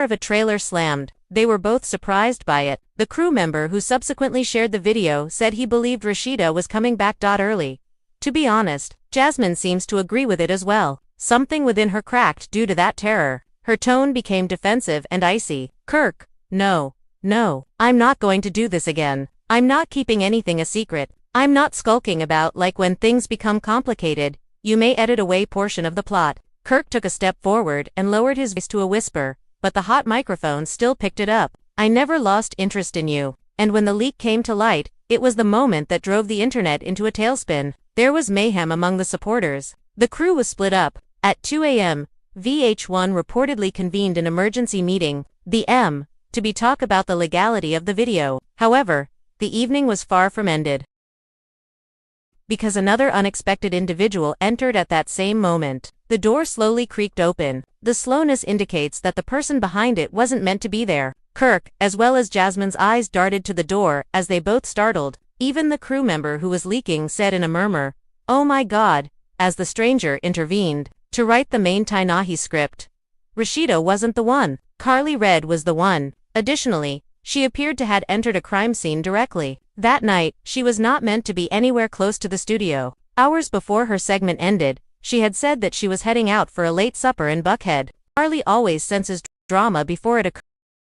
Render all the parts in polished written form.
of a trailer slammed. They were both surprised by it. The crew member who subsequently shared the video said he believed Rashida was coming back early. To be honest, Jasmine seems to agree with it as well. Something within her cracked due to that terror. Her tone became defensive and icy. Kirk, no, I'm not going to do this again. I'm not keeping anything a secret. I'm not skulking about like when things become complicated. You may edit away portion of the plot. Kirk took a step forward and lowered his voice to a whisper, but the hot microphone still picked it up. I never lost interest in you. And when the leak came to light, it was the moment that drove the internet into a tailspin. There was mayhem among the supporters. The crew was split up. At 2 a.m., VH1 reportedly convened an emergency meeting, to talk about the legality of the video. However, the evening was far from ended, because another unexpected individual entered at that same moment. The door slowly creaked open. The slowness indicates that the person behind it wasn't meant to be there. Kirk, as well as Jasmine's eyes darted to the door as they both startled. Even the crew member who was leaking said in a murmur, "Oh my God," as the stranger intervened to write the main Tainahi script. Rashida wasn't the one. Carly Red was the one. Additionally, she appeared to had entered a crime scene directly. That night, she was not meant to be anywhere close to the studio. Hours before her segment ended, she had said that she was heading out for a late supper in Buckhead. Carly always senses drama before it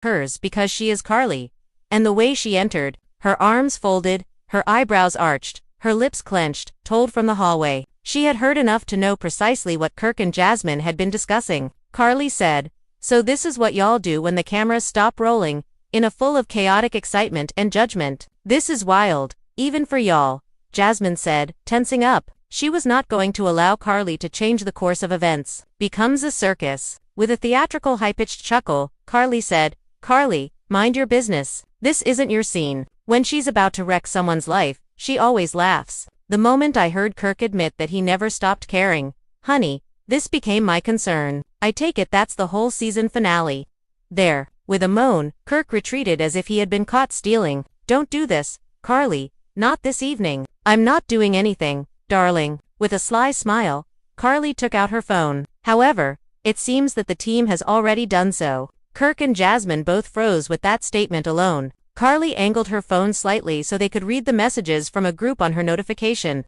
occurs because she is Carly. And the way she entered, her arms folded, her eyebrows arched, her lips clenched, told from the hallway. She had heard enough to know precisely what Kirk and Jasmine had been discussing. Carly said, "So this is what y'all do when the cameras stop rolling," in a full of chaotic excitement and judgment. "This is wild, even for y'all," Jasmine said, tensing up. She was not going to allow Carly to change the course of events. "Becomes a circus." With a theatrical high-pitched chuckle, Carly said, "Carly, mind your business. This isn't your scene." When she's about to wreck someone's life, she always laughs. The moment I heard Kirk admit that he never stopped caring, "Honey, this became my concern. I take it that's the whole season finale." There. With a moan, Kirk retreated as if he had been caught stealing. "Don't do this, Carly. Not this evening." "I'm not doing anything, darling." With a sly smile, Carly took out her phone. However, it seems that the team has already done so. Kirk and Jasmine both froze with that statement alone. Carly angled her phone slightly so they could read the messages from a group on her notification.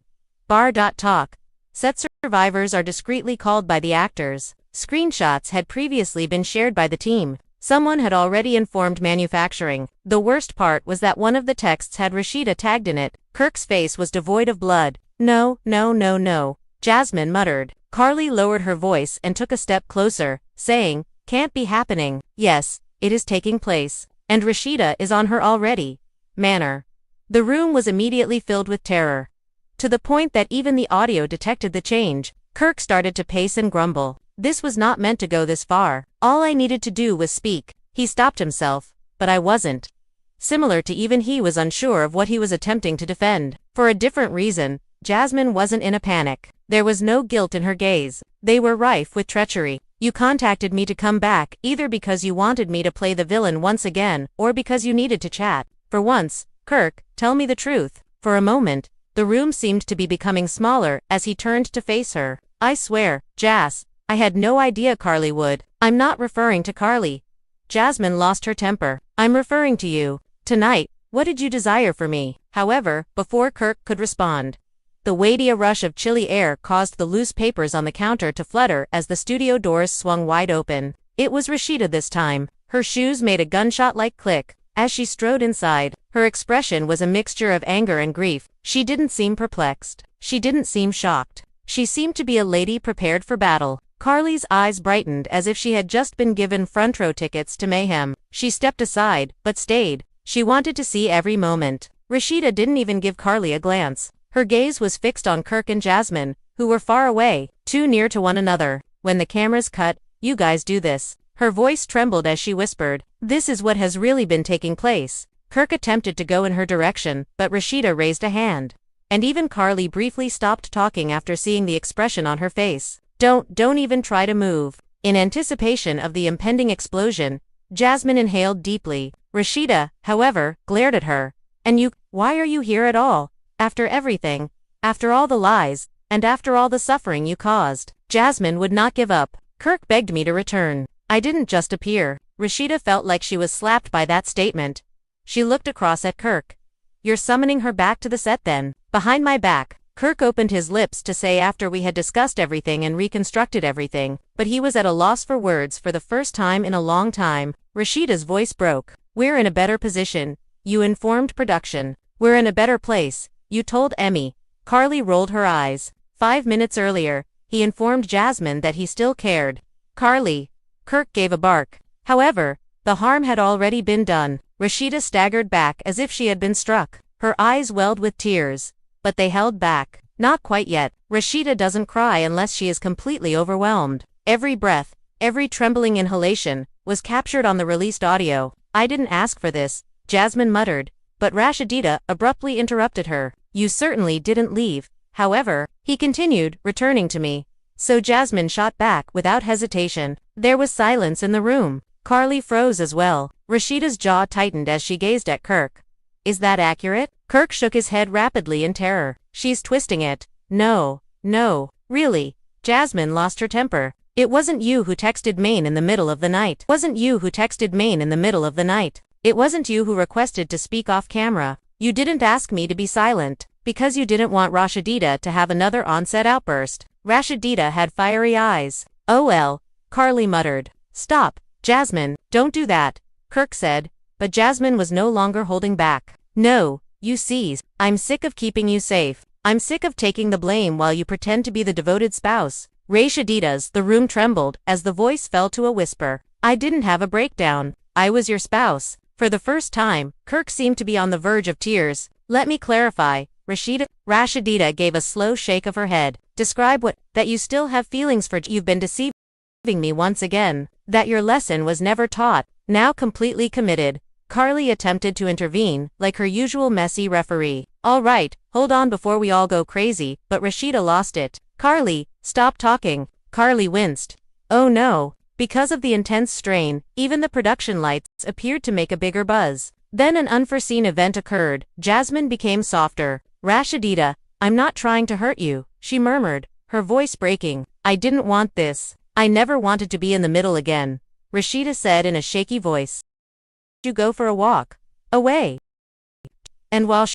Bar.talk. Set survivors are discreetly called by the actors. Screenshots had previously been shared by the team. Someone had already informed manufacturing. The worst part was that one of the texts had Rashida tagged in it. Kirk's face was devoid of blood. No, Jasmine muttered. Carly lowered her voice and took a step closer, saying, "Can't be happening." "Yes, it is taking place. And Rashida is on her already." Manner. The room was immediately filled with terror, to the point that even the audio detected the change. Kirk started to pace and grumble. This was not meant to go this far. All I needed to do was speak. He stopped himself, but I wasn't. Similar to even he was unsure of what he was attempting to defend. For a different reason, Jasmine wasn't in a panic. There was no guilt in her gaze. They were rife with treachery. "You contacted me to come back, either because you wanted me to play the villain once again, or because you needed to chat. For once, Kirk, tell me the truth." For a moment, the room seemed to be becoming smaller as he turned to face her. "I swear, Jas, I had no idea Carly would." "I'm not referring to Carly." Jasmine lost her temper. "I'm referring to you. Tonight, what did you desire for me?" However, before Kirk could respond, the weighty rush of chilly air caused the loose papers on the counter to flutter as the studio doors swung wide open. It was Rashida this time. Her shoes made a gunshot-like click as she strode inside. Her expression was a mixture of anger and grief. She didn't seem perplexed. She didn't seem shocked. She seemed to be a lady prepared for battle. Carly's eyes brightened as if she had just been given front-row tickets to mayhem. She stepped aside, but stayed. She wanted to see every moment. Rashida didn't even give Carly a glance. Her gaze was fixed on Kirk and Jasmine, who were far away, too near to one another. When the cameras cut, "You guys do this." Her voice trembled as she whispered, "This is what has really been taking place." Kirk attempted to go in her direction, but Rashida raised a hand. And even Carly briefly stopped talking after seeing the expression on her face. Don't even try to move." In anticipation of the impending explosion, Jasmine inhaled deeply. Rashida, however, glared at her. "And why are you here at all? After everything, after all the lies, and after all the suffering you caused." Jasmine would not give up. "Kirk begged me to return. I didn't just appear. Rashida felt like she was slapped by that statement. She looked across at Kirk. You're summoning her back to the set then? Behind my back, Kirk opened his lips to say after we had discussed everything and reconstructed everything, but he was at a loss for words for the first time in a long time. Rashida's voice broke. We're in a better position. You informed production. We're in a better place. You told Emmy. Carly rolled her eyes. 5 minutes earlier, he informed Jasmine that he still cared. Carly. Kirk gave a bark. However, the harm had already been done. Rashida staggered back as if she had been struck. Her eyes welled with tears. But they held back. Not quite yet. Rashida doesn't cry unless she is completely overwhelmed. Every breath, every trembling inhalation, was captured on the released audio. I didn't ask for this, Jasmine muttered, but Rashida abruptly interrupted her. You certainly didn't leave. However, he continued, returning to me. So Jasmine shot back without hesitation. There was silence in the room. Carly froze as well. Rashida's jaw tightened as she gazed at Kirk. Is that accurate? Kirk shook his head rapidly in terror. She's twisting it. No, really. Jasmine lost her temper. It wasn't you who texted Maine in the middle of the night. It wasn't you who requested to speak off camera. You didn't ask me to be silent, because you didn't want Rashida to have another on-set outburst. Rashida had fiery eyes. Oh well, Carly muttered. Stop, Jasmine, don't do that, Kirk said, but Jasmine was no longer holding back. No, you see, I'm sick of keeping you safe. I'm sick of taking the blame while you pretend to be the devoted spouse. The room trembled as the voice fell to a whisper. I didn't have a breakdown. I was your spouse. For the first time, Kirk seemed to be on the verge of tears. Let me clarify, Rashida gave a slow shake of her head. Describe what, that you still have feelings for. You've been deceiving me once again. That your lesson was never taught. Now completely committed. Carly attempted to intervene, like her usual messy referee. All right, hold on before we all go crazy, but Rashida lost it. Carly, stop talking. Carly winced. Oh no. Because of the intense strain, even the production lights appeared to make a bigger buzz. Then an unforeseen event occurred. Jasmine became softer. Rashida, I'm not trying to hurt you, she murmured, her voice breaking. I didn't want this. I never wanted to be in the middle again, Rashida said in a shaky voice. You go for a walk. Away. And while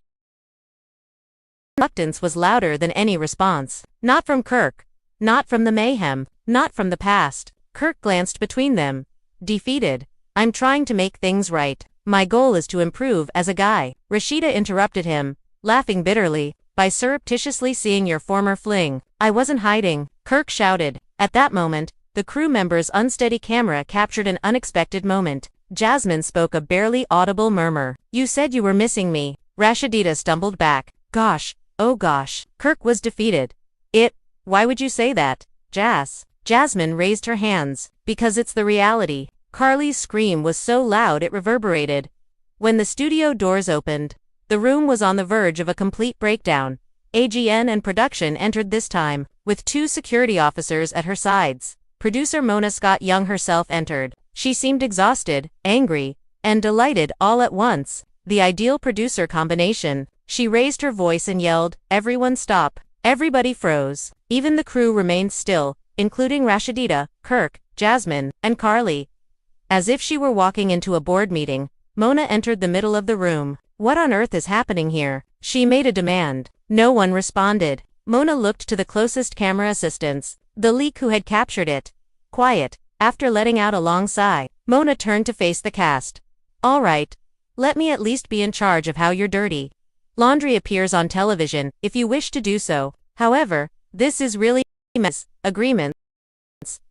reluctance was louder than any response. Not from Kirk. Not from the mayhem. Not from the past. Kirk glanced between them. Defeated. I'm trying to make things right. My goal is to improve as a guy. Rashida interrupted him, laughing bitterly, by surreptitiously seeing your former fling. I wasn't hiding, Kirk shouted. At that moment, the crew member's unsteady camera captured an unexpected moment. Jasmine spoke a barely audible murmur. You said you were missing me. Rashida stumbled back. Gosh, oh gosh. Kirk was defeated. Why would you say that, Jasmine raised her hands. Because it's the reality. Carly's scream was so loud it reverberated. When the studio doors opened, the room was on the verge of a complete breakdown. AGN and production entered this time, with 2 security officers at her sides. Producer Mona Scott Young herself entered. She seemed exhausted, angry, and delighted all at once. The ideal producer combination. She raised her voice and yelled, "Everyone stop." Everybody froze. Even the crew remained still, including Rashida, Kirk, Jasmine, and Carly. As if she were walking into a board meeting, Mona entered the middle of the room. What on earth is happening here? She made a demand. No one responded. Mona looked to the closest camera assistants, the leak who had captured it. Quiet. After letting out a long sigh, Mona turned to face the cast. All right. Let me at least be in charge of how you're dirty. Laundry appears on television, if you wish to do so. However, this is really mess. Agreements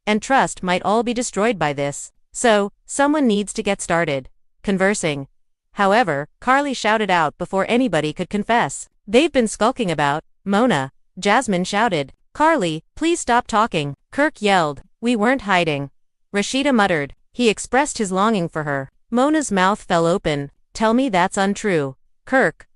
and trust might all be destroyed by this. So, someone needs to get started conversing. However, Carly shouted out before anybody could confess. They've been skulking about, Mona. Jasmine shouted. Carly, please stop talking. Kirk yelled. We weren't hiding. Rashida muttered. He expressed his longing for her. Mona's mouth fell open. Tell me that's untrue. Kirk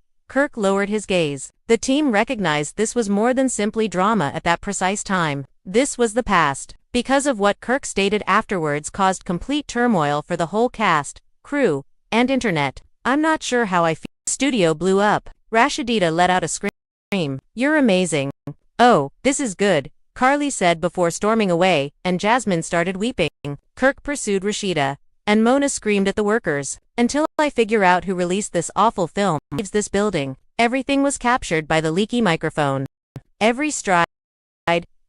lowered his gaze. The team recognized this was more than simply drama at that precise time. This was the past. Because of what Kirk stated afterwards caused complete turmoil for the whole cast, crew, and internet. I'm not sure how I feel. Studio blew up. Rashida let out a scream. You're amazing. Oh, this is good, Carly said before storming away, and Jasmine started weeping. Kirk pursued Rashida. and Mona screamed at the workers. Until I figure out who released this awful film, leaves this building. Everything was captured by the leaky microphone. Every stride,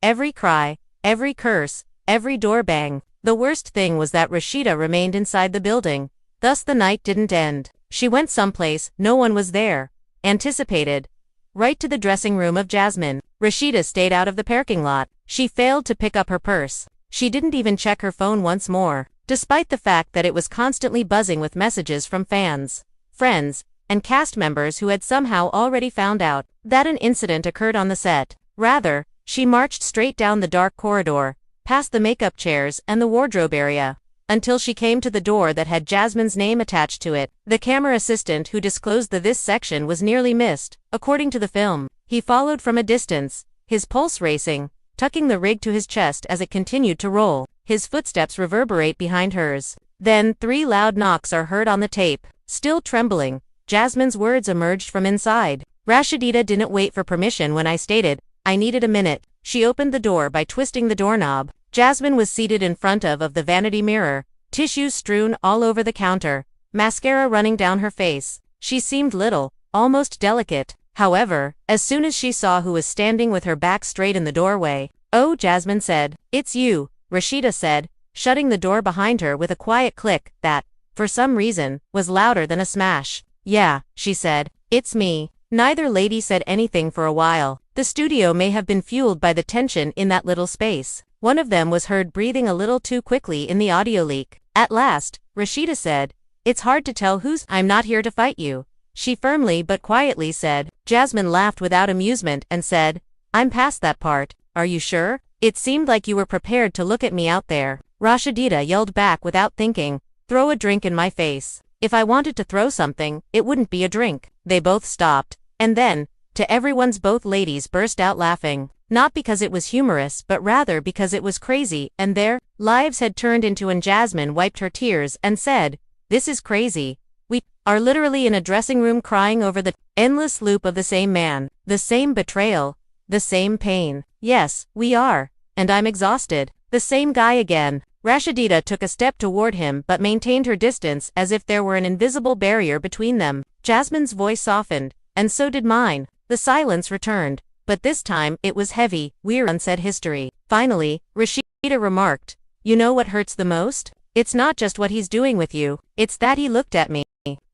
every cry, every curse, every door bang. The worst thing was that Rashida remained inside the building. Thus the night didn't end. She went someplace, no one was there. Anticipated. Right to the dressing room of Jasmine. Rashida stayed out of the parking lot. She failed to pick up her purse. She didn't even check her phone once more, despite the fact that it was constantly buzzing with messages from fans, friends, and cast members who had somehow already found out that an incident occurred on the set. Rather, she marched straight down the dark corridor, past the makeup chairs and the wardrobe area, until she came to the door that had Jasmine's name attached to it. The camera assistant who disclosed this section was nearly missed, according to the film. He followed from a distance, his pulse racing, tucking the rig to his chest as it continued to roll. His footsteps reverberate behind hers. Then 3 loud knocks are heard on the tape. Still trembling, Jasmine's words emerged from inside. Rashida didn't wait for permission when I stated, I needed a minute. She opened the door by twisting the doorknob. Jasmine was seated in front of the vanity mirror, tissues strewn all over the counter, mascara running down her face. She seemed little, almost delicate. However, as soon as she saw who was standing with her back straight in the doorway, "Oh," Jasmine said. "It's you," Rashida said, shutting the door behind her with a quiet click that, for some reason, was louder than a smash. "Yeah," she said, "it's me." Neither lady said anything for a while. The studio may have been fueled by the tension in that little space. One of them was heard breathing a little too quickly in the audio leak. At last, Rashida said, "It's hard to tell who's." "I'm not here to fight you," she firmly but quietly said. Jasmine laughed without amusement and said, "I'm past that part. Are you sure? It seemed like you were prepared to look at me out there." Rashida yelled back without thinking, "Throw a drink in my face." If I wanted to throw something, it wouldn't be a drink. They both stopped, and then, to everyone's, both ladies burst out laughing. Not because it was humorous, but rather because it was crazy, and their lives had turned into. And Jasmine wiped her tears and said, "This is crazy. We are literally in a dressing room crying over the endless loop of the same man, the same betrayal, the same pain. Yes, we are. And I'm exhausted." The same guy again. Rashida took a step toward him but maintained her distance as if there were an invisible barrier between them. Jasmine's voice softened, and so did mine. The silence returned, but this time it was heavy, weird, unsaid history. Finally, Rashida remarked, "You know what hurts the most? It's not just what he's doing with you, it's that he looked at me.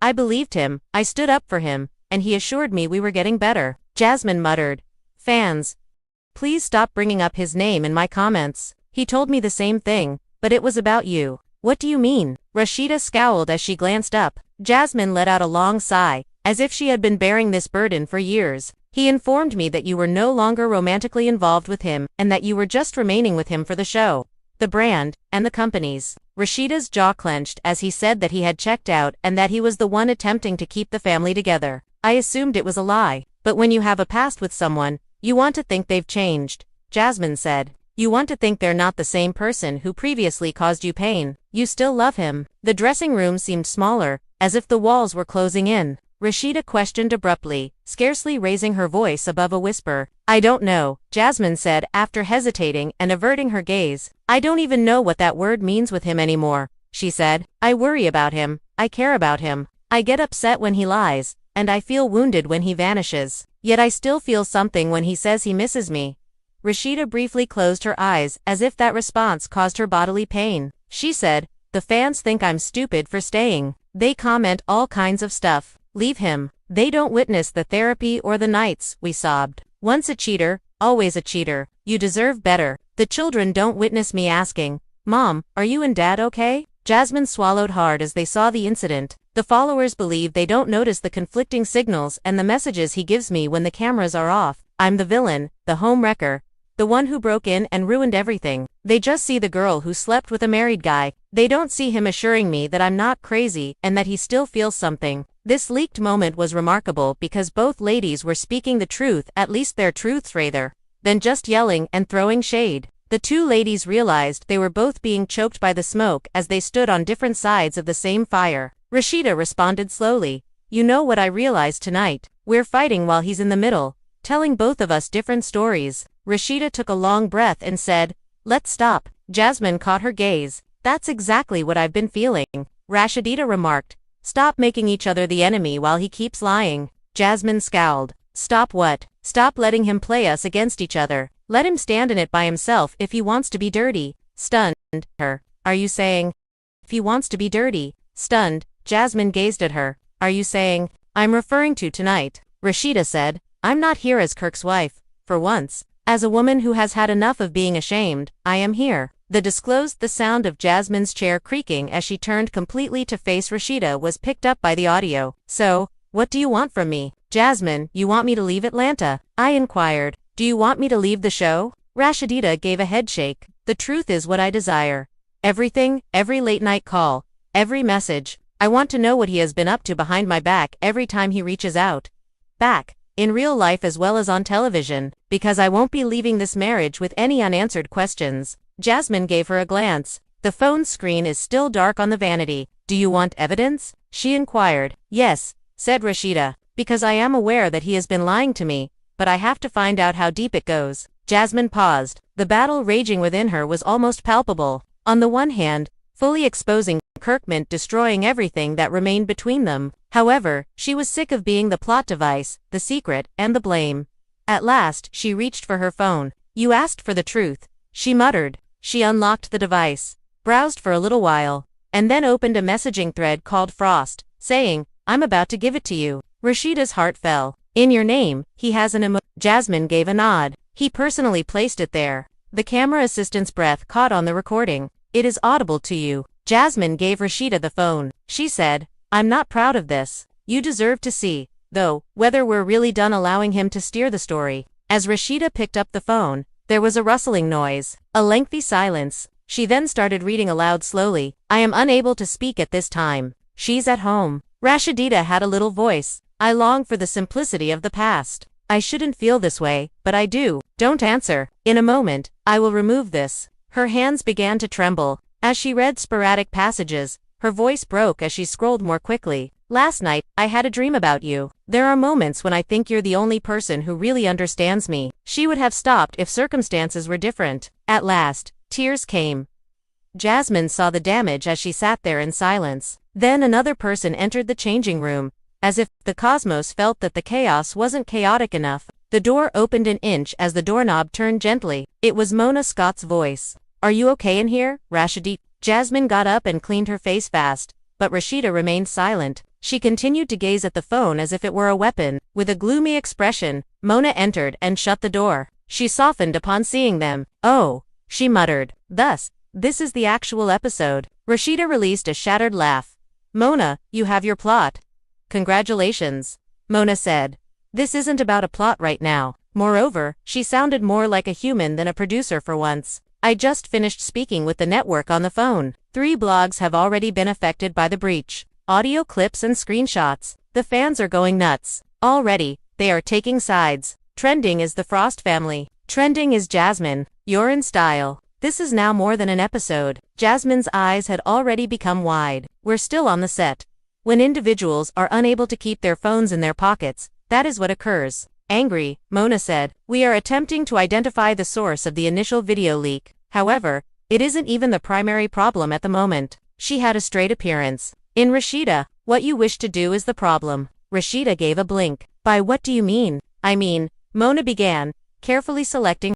I believed him, I stood up for him, and he assured me we were getting better." Jasmine muttered, "Fans, please stop bringing up his name in my comments. He told me the same thing, but it was about you." "What do you mean?" Rashida scowled as she glanced up. Jasmine let out a long sigh, as if she had been bearing this burden for years. "He informed me that you were no longer romantically involved with him, and that you were just remaining with him for the show, the brand, and the companies." Rashida's jaw clenched as he said that he had checked out and that he was the one attempting to keep the family together. "I assumed it was a lie. But when you have a past with someone, you want to think they've changed," Jasmine said. "You want to think they're not the same person who previously caused you pain. You still love him." The dressing room seemed smaller, as if the walls were closing in. Rashida questioned abruptly, scarcely raising her voice above a whisper. "I don't know," Jasmine said after hesitating and averting her gaze. "I don't even know what that word means with him anymore," she said. "I worry about him, I care about him, I get upset when he lies, and I feel wounded when he vanishes. Yet I still feel something when he says he misses me." Rashida briefly closed her eyes as if that response caused her bodily pain. She said, "The fans think I'm stupid for staying. They comment all kinds of stuff. Leave him. They don't witness the therapy or the nights," we sobbed. "Once a cheater, always a cheater. You deserve better." The children don't witness me asking, "Mom, are you and Dad okay?" Jasmine swallowed hard as they saw the incident. The followers believe they don't notice the conflicting signals and the messages he gives me when the cameras are off. I'm the villain, the home wrecker, the one who broke in and ruined everything. They just see the girl who slept with a married guy. They don't see him assuring me that I'm not crazy and that he still feels something. This leaked moment was remarkable because both ladies were speaking the truth, at least their truths rather, than just yelling and throwing shade. The two ladies realized they were both being choked by the smoke as they stood on different sides of the same fire. Rashida responded slowly, "You know what I realized tonight? We're fighting while he's in the middle, telling both of us different stories." Rashida took a long breath and said, "Let's stop." Jasmine caught her gaze, That's exactly what I've been feeling, Rashida remarked. Stop making each other the enemy while he keeps lying. Jasmine scowled. Stop what? Stop letting him play us against each other. Let him stand in it by himself if he wants to be dirty. Stunned her. Are you saying? If he wants to be dirty. Stunned, Jasmine gazed at her. Are you saying? I'm referring to tonight, Rashida said. I'm not here as Kirk's wife. For once, as a woman who has had enough of being ashamed, I am here. The sound of Jasmine's chair creaking as she turned completely to face Rashida was picked up by the audio. So, what do you want from me? Jasmine, you want me to leave Atlanta? I inquired. Do you want me to leave the show? Rashida gave a headshake. The truth is what I desire. Everything, every late-night call, every message. I want to know what he has been up to behind my back every time he reaches out. Back, in real life as well as on television, because I won't be leaving this marriage with any unanswered questions. Jasmine gave her a glance. The phone screen is still dark on the vanity. Do you want evidence? She inquired. Yes, said Rashida, because I am aware that he has been lying to me, but I have to find out how deep it goes. Jasmine paused. The battle raging within her was almost palpable. On the one hand, fully exposing Kirk meant destroying everything that remained between them. However, she was sick of being the plot device, the secret, and the blame. At last, she reached for her phone. You asked for the truth, she muttered. She unlocked the device, browsed for a little while, and then opened a messaging thread called Frost, saying, I'm about to give it to you. Rashida's heart fell. In your name, he has an Jasmine gave a nod. He personally placed it there. The camera assistant's breath caught on the recording. It is audible to you. Jasmine gave Rashida the phone. She said, I'm not proud of this. You deserve to see, though, whether we're really done allowing him to steer the story. As Rashida picked up the phone, there was a rustling noise, a lengthy silence. She then started reading aloud slowly. I am unable to speak at this time. She's at home. Rashida had a little voice. I long for the simplicity of the past. I shouldn't feel this way, but I do. Don't answer. In a moment, I will remove this. Her hands began to tremble. As she read sporadic passages, her voice broke as she scrolled more quickly. Last night, I had a dream about you. There are moments when I think you're the only person who really understands me. She would have stopped if circumstances were different. At last, tears came. Jasmine saw the damage as she sat there in silence. Then another person entered the changing room. As if the cosmos felt that the chaos wasn't chaotic enough, the door opened an inch as the doorknob turned gently. It was Mona Scott's voice. Are you okay in here, Rashida? Jasmine got up and cleaned her face fast, but Rashida remained silent. She continued to gaze at the phone as if it were a weapon. With a gloomy expression, Mona entered and shut the door. She softened upon seeing them. Oh, she muttered. Thus, this is the actual episode. Rashida released a shattered laugh. Mona, you have your plot. Congratulations, Mona said. This isn't about a plot right now. Moreover, she sounded more like a human than a producer for once. I just finished speaking with the network on the phone. 3 blogs have already been affected by the breach. Audio clips and screenshots. The fans are going nuts. Already, they are taking sides. Trending is the Frost family. Trending is Jasmine. You're in style. This is now more than an episode. Jasmine's eyes had already become wide. We're still on the set. When individuals are unable to keep their phones in their pockets, that is what occurs. Angry, Mona said, we are attempting to identify the source of the initial video leak. However, it isn't even the primary problem at the moment. She had a straight appearance. In Rashida, what you wish to do is the problem. Rashida gave a blink. By what do you mean? I mean, Mona began, carefully selecting